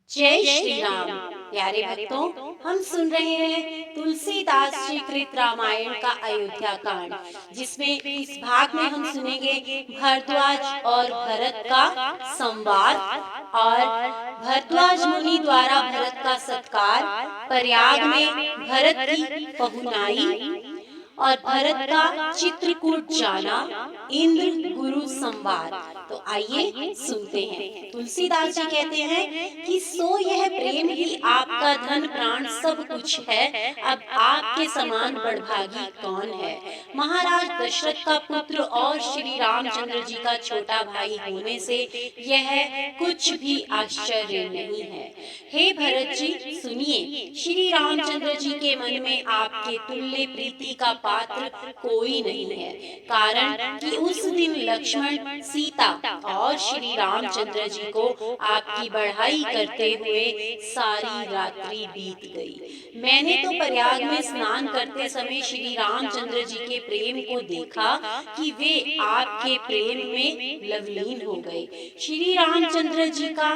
जय श्री राम। प्यारे भक्तों, हम सुन रहे हैं तुलसीदास जी कृत रामायण का अयोध्या कांड, जिसमें इस भाग में हम सुनेंगे भरद्वाज और भरत का संवाद और भरद्वाज मुनि द्वारा भरत का सत्कार, प्रयाग में भरत की पहुनाई और भरत का चित्रकूट जाना, इंद्र गुरु संवाद। तो आइए सुनते हैं। तुलसीदास जी कहते हैं कि सो यह प्रेम ही आपका धन प्राण सब कुछ है, अब आपके समान बड़भागी कौन है। महाराज दशरथ का पुत्र और श्री रामचंद्र जी का छोटा भाई होने से यह कुछ भी आश्चर्य नहीं है। हे भरत जी सुनिए, श्री रामचंद्र जी के मन में आपके तुल्य प्रीति का पात्र कोई नहीं है। कारण कि उस दिन लक्ष्मण, सीता और श्री रामचंद्र जी को आपकी बढ़ाई करते हुए सारी रात्रि बीत गई। मैंने तो प्रयाग में स्नान करते समय श्री रामचंद्र जी के प्रेम को देखा कि वे आपके प्रेम में लवलीन हो गए। श्री रामचंद्र जी का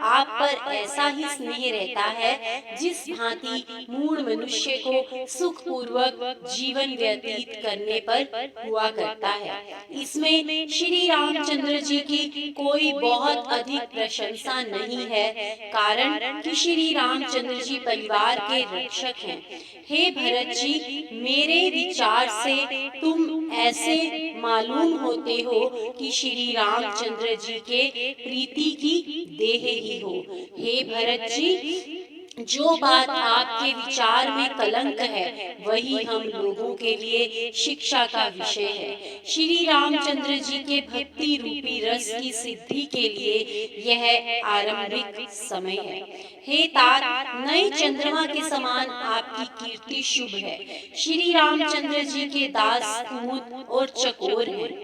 आप पर ऐसा ही स्नेह रहता है जिस भांति मूढ़ मनुष्य को सुख पूर्वक जीवन व्यतीत करने पर हुआ करता है। इसमें श्री रामचंद्र जी की कोई बहुत अधिक प्रशंसा नहीं है, कारण कि श्री रामचंद्र जी परिवार के रक्षक हैं। हे भरत जी, मेरे विचार से तुम ऐसे मालूम होते हो कि श्री रामचंद्र जी के प्रीति की देह ही हो। हे भरत जी, जो बात आपके विचार में कलंक है वही हम लोगों के लिए शिक्षा का विषय है। श्री रामचंद्र जी के भक्ति रूपी रस की सिद्धि के लिए यह आरंभिक समय है। हे तात, नए चंद्रमा के समान आपकी कीर्ति शुभ है। श्री रामचंद्र जी के दास कुमुद और चकोर हैं।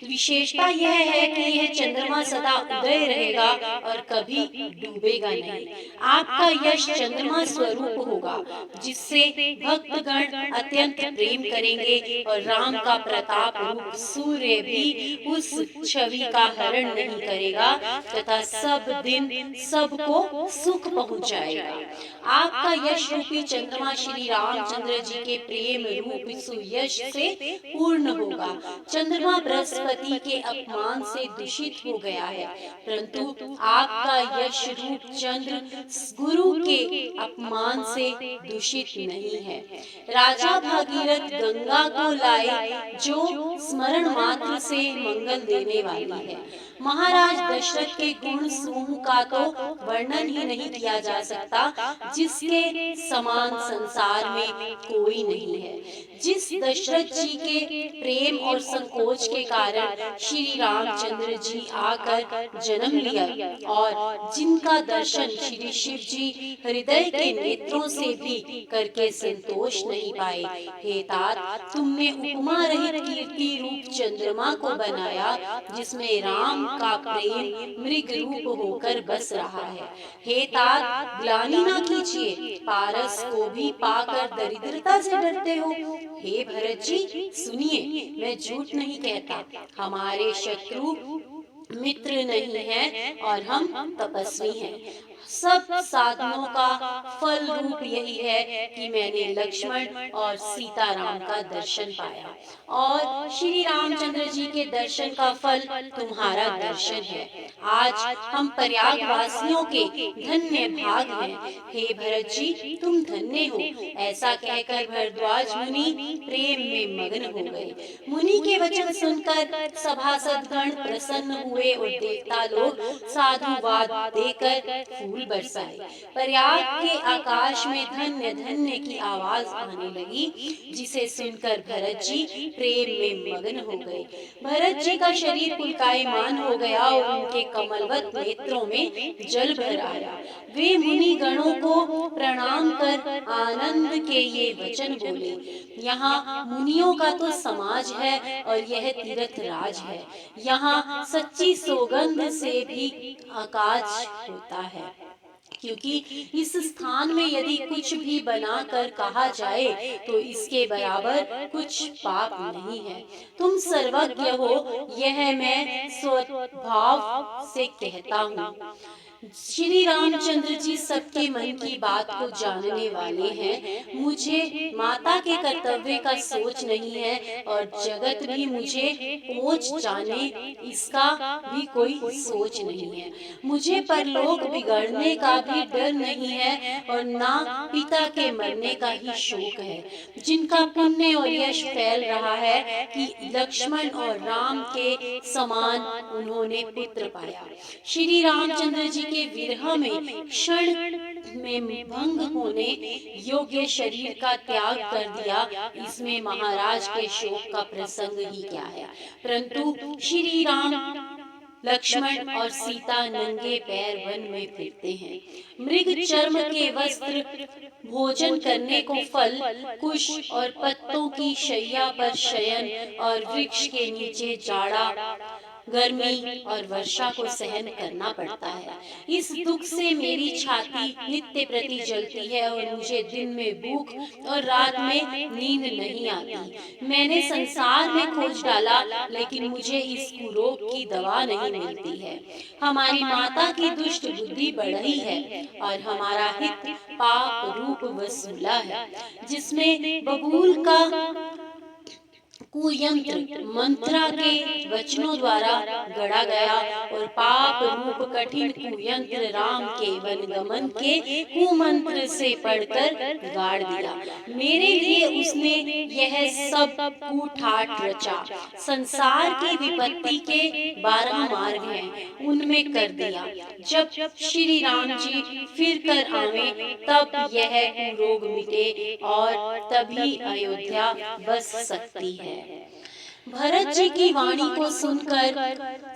विशेषता यह है कि यह चंद्रमा सदा उदय रहेगा और कभी डूबेगा नहीं। आपका यश चंद्रमा स्वरूप होगा, जिससे भक्तगण अत्यंत प्रेम करेंगे और राम का प्रताप रूप सूर्य भी उस छवि का हरण नहीं करेगा तथा सब दिन सबको सुख पहुंचाएगा। आपका यश रूपी चंद्रमा श्री रामचंद्र जी के प्रेम रूप सुयश से पूर्ण होगा। चंद्रमा बृहस्पति के अपमान से दूषित हो गया है, परंतु आपका यश रूप चंद्र गुरु के अपमान से दूषित नहीं है। राजा भागीरथ गंगा को लाए, जो स्मरण मात्र से मंगल देने वाली है। महाराज दशरथ के गुण समूह का तो वर्णन ही नहीं किया जा सकता, जिसके समान संसार में कोई नहीं है। जिस दशरथ जी के प्रेम और संकोच के कारण श्री रामचंद्र जी आकर जन्म लिया और जिनका दर्शन श्री शिव जी हृदय के नेत्रों से भी करके संतोष नहीं पाए, हे तात, तुमने उपमा रहित कीर्ति रूप चंद्रमा को बनाया, जिसमें राम का प्रेम मृग रूप होकर बस रहा है। हे तात, ग्लानि ना कीजिए, पारस को भी पाकर दरिद्रता से डरते हो। हे भरत जी सुनिए, मैं झूठ नहीं कहता, हमारे शत्रु मित्र नहीं है और हम तपस्वी हैं। सब साधनों का फल रूप यही है कि मैंने लक्ष्मण और सीताराम का दर्शन पाया, और श्री रामचंद्र जी के दर्शन का फल तुम्हारा दर्शन है। आज हम प्रयाग वासियों के धन्य भाग हैं। हे भरत जी, तुम धन्य हो। ऐसा कहकर भरद्वाज मुनि प्रेम में मग्न हो गए। मुनि के वचन सुनकर सभासदगण प्रसन्न हुए और देवता लोग साधुवाद देकर फूल बरसाए। प्रयाग के आकाश में धन्य धन्य की आवाज आने लगी, जिसे सुनकर भरत जी प्रेम में मग्न हो गए। भरत जी का शरीर पुलकायमान हो गया और उनके कमलवत नेत्रों में जल भर आया। वे मुनि गणों को प्रणाम कर आनंद के ये वचन बोले, यहाँ मुनियों का तो समाज है और यह तीर्थ राज है। यहाँ सच्ची सौगंध से भी आकाश होता है। क्योंकि इस स्थान में यदि कुछ भी बनाकर कहा जाए तो इसके बराबर कुछ पाप नहीं है। तुम सर्वज्ञ हो, यह मैं स्वभाव से कहता हूँ। श्री रामचंद्र जी सबके मन की बात को जानने वाले हैं। मुझे माता के कर्तव्य का सोच नहीं है और जगत भी मुझे पहुँच जाने इसका भी कोई सोच नहीं है। मुझे परलोक बिगड़ने का भी डर नहीं है और ना पिता के मरने का ही शोक है। जिनका पुण्य और यश फैल रहा है कि लक्ष्मण और राम के समान उन्होंने पुत्र पाया। श्री रामचंद्र जी के विरह में क्षण में भंग होने योग्य शरीर का त्याग कर दिया, इसमें महाराज के शोक का प्रसंग ही क्या है। परंतु श्री राम, लक्ष्मण और सीता नंगे पैर वन में फिरते हैं। मृग चर्म के वस्त्र भोजन करने को फल, कुश और पत्तों की शैया पर शयन और वृक्ष के नीचे जाड़ा, गर्मी और वर्षा को सहन करना पड़ता है। इस दुख से मेरी छाती नित्य प्रति जलती है और मुझे दिन में भूख और रात में नींद नहीं आती। मैंने संसार में खोज डाला लेकिन मुझे इस कुरोग की दवा नहीं मिलती है। हमारी माता की दुष्ट बुद्धि बढ़ रही है और हमारा हित पाप रूप वसूला है, जिसमें बबूल का कुयंत्र मंत्रा के वचनों द्वारा गढ़ा गया और पाप रूप कठिन कुयंत्र राम के वनगमन के कुमंत्र से पढ़कर गाड़ दिया। मेरे लिए उसने यह सब कुठाट रचा। संसार की विपत्ति के 12 मार्ग हैं, उनमें कर दिया। जब श्री राम जी फिर कर आवे तब यह कुरोग मिटे और तभी अयोध्या बस सकती है। भरत जी की वाणी को सुनकर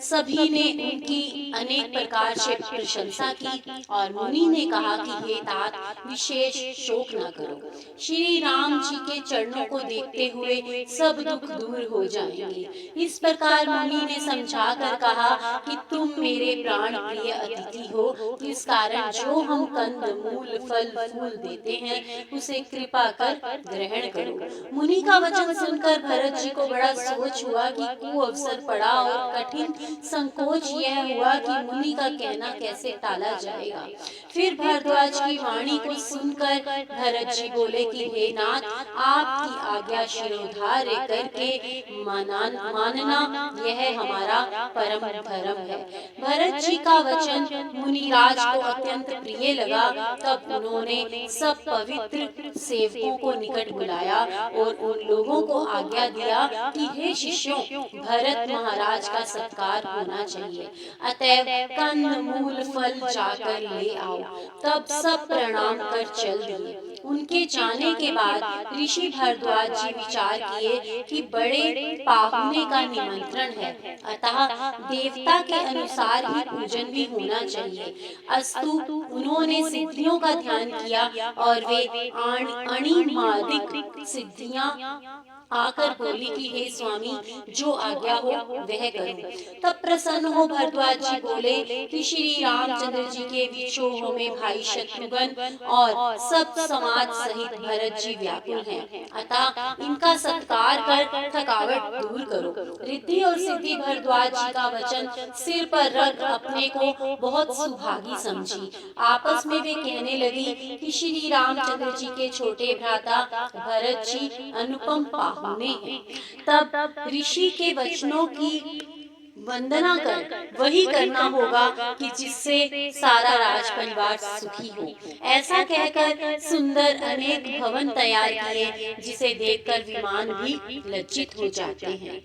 सभी ने उनकी अनेक प्रकार से प्रशंसा की और मुनि ने कहा कि हे तात, विशेष शोक न करो। श्री राम जी के चरणों को देखते हुए सब दुख दूर हो जाएंगे। इस प्रकार मुनि ने समझा कर कहा कि तुम मेरे प्राण प्रिय अतिथि हो, इस कारण जो हम कंद मूल फल फूल देते हैं उसे कृपा कर ग्रहण करो। मुनि का वचन सुनकर भरत जी को बड़ा सोच हुआ कि कुअवसर पड़ा और कठिन संकोच यह हुआ कि मुनि का कहना कैसे टाला जाएगा। फिर भारद्वाज की वाणी को सुनकर भरत जी बोले कि हे नाथ, आपकी आज्ञा शिरोधार्य करके मानना यह हमारा परम धर्म है। भरत जी का वचन मुनिराज को अत्यंत प्रिय लगा। तब उन्होंने सब पवित्र सेवकों को निकट बुलाया और उन लोगों को आज्ञा दिया कि हे शिष्यों, भरत महाराज का सत्कार होना चाहिए, अतएव कंद मूल फल जाकर ले आओ। तब सब प्रणाम कर चल दिए। उनके जाने के बाद ऋषि भारद्वाज जी विचार किए कि बड़े पाहुने का निमंत्रण है, अतः देवता के अनुसार ही पूजन भी होना चाहिए। अस्तु उन्होंने सिद्धियों का ध्यान किया और वे अणिमादिक सिद्धियां आकर बोली कि हे स्वामी, जो आज्ञा हो वह करो। तब प्रसन्न हो भरद्वाज जी बोले कि श्री रामचंद्र जी के विक्षोभ में भाई शत्रुघ्न और सब समाज सहित भरत जी व्याकुल हैं, अतः इनका सत्कार कर थकावट दूर करो। रिद्धि और सिद्धि भरद्वाज जी का वचन सिर पर रख अपने को बहुत सुभागी समझी। आपस में वे कहने लगी कि श्री रामचंद्र जी के छोटे भ्राता भरत जी अनुपम पाहुने हैं। तब ऋषि के वचनों की वंदना कर वही करना होगा कि जिससे सारा राज परिवार सुखी हो। ऐसा कहकर सुंदर अनेक भवन तैयार किए, जिसे देखकर विमान भी लज्जित हो जाते हैं।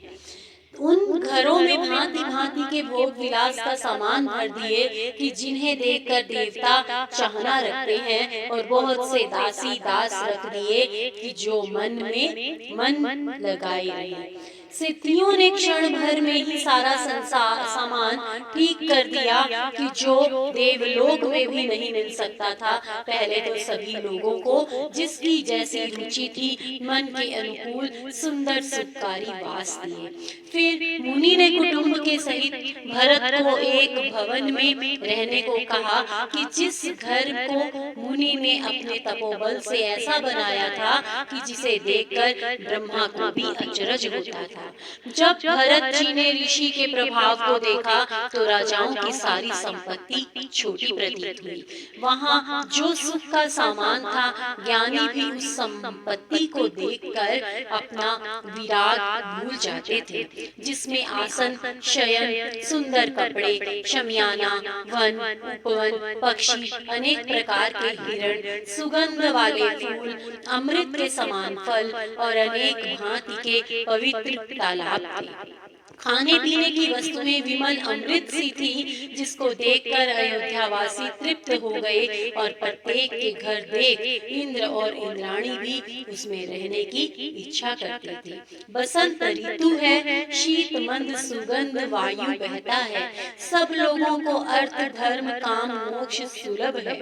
उन घरों में भांति भांति के भोग विलास का सामान भर दिए कि जिन्हें देखकर देवता चाहना रखते हैं, और बहुत से दासी दास रख दिए कि जो मन में मन लगाए रहे। सिद्धियों ने क्षण भर में ही सारा संसार सामान ठीक कर दिया कि जो देवलोक में भी नहीं मिल सकता था। पहले तो सभी लोगों को जिसकी जैसी रुचि थी मन के अनुकूल सुंदर सुखकारी वास दिए। फिर मुनि ने कुटुंब के सहित भरत को एक भवन में रहने को कहा कि जिस घर को मुनि ने अपने तपोबल से ऐसा बनाया था कि जिसे देखकर ब्रह्मा को भी अचरज होता था। जब भरत जी ने ऋषि के प्रभाव को देखा तो राजाओं की सारी संपत्ति छोटी प्रतीत हुई। वहाँ जो सुख का सामान था, ज्ञानी भी उस संपत्ति को देखकर अपना विराग भूल जाते थे, जिसमें आसन, शयन, सुंदर कपड़े, शमियाना, वन, उपवन, पक्षी, अनेक प्रकार के हिरण, सुगंध वाले फूल, अमृत के समान फल और अनेक भांति के पवित्र तालाब थे। खाने पीने की वस्तुएं विमल अमृत सी थी, जिसको देखकर अयोध्यावासी तृप्त हो गए और प्रत्येक के घर देख इंद्र और इंद्राणी भी उसमें रहने की इच्छा करते थे। बसंत ऋतु है, शीत मंद सुगंध वायु बहता है, सब लोगों को अर्थ, धर्म, काम, मोक्ष सुलभ है।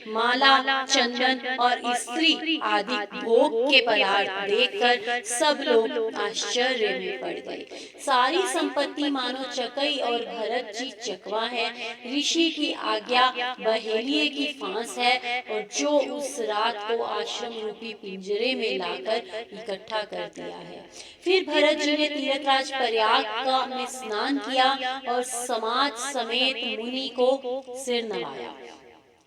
माला, चंदन और स्त्री आदि भोग के पदार्थ देखकर सब लोग आश्चर्य में पड़ गए। सारी संपत्ति मानो चकई और भरत जी चकवा है। ऋषि की आज्ञा बहेलिये की फांस है और जो उस रात को आश्रम रूपी पिंजरे में लाकर इकट्ठा कर दिया है। फिर भरत जी ने तीर्थराज प्रयाग में स्नान किया और समाज समेत मुनि को सिर नवाया।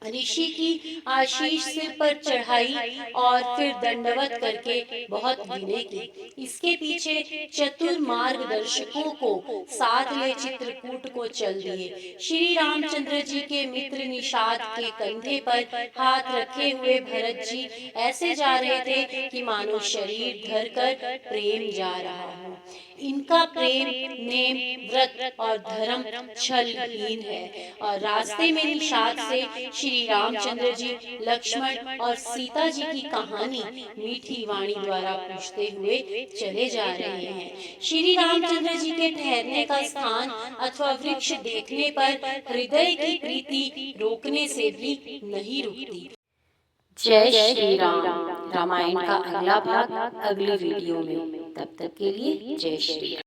ऋषि की आशीष सिर पर चढ़ाई और फिर दंडवत करके बहुत विनय की। इसके पीछे चतुर मार्गदर्शकों को साथ ले चित्रकूट को चल दिए। श्री रामचंद्र जी के मित्र निषाद के कंधे पर हाथ रखे हुए भरत जी ऐसे जा रहे थे कि मानो शरीर धरकर प्रेम जा रहा हो। इनका प्रेम, नेम, व्रत और धर्म छलहीन है और रास्ते में निषाद से श्री रामचंद्र जी, लक्ष्मण और सीता जी की कहानी मीठी वाणी द्वारा पूछते हुए चले जा रहे हैं। श्री रामचंद्र जी के ठहरने का स्थान अथवा वृक्ष देखने पर हृदय की प्रीति रोकने से भी नहीं रुकती। जय श्री राम। रामायण का अगला भाग अगली वीडियो में। तब तक के लिए जय श्री राम।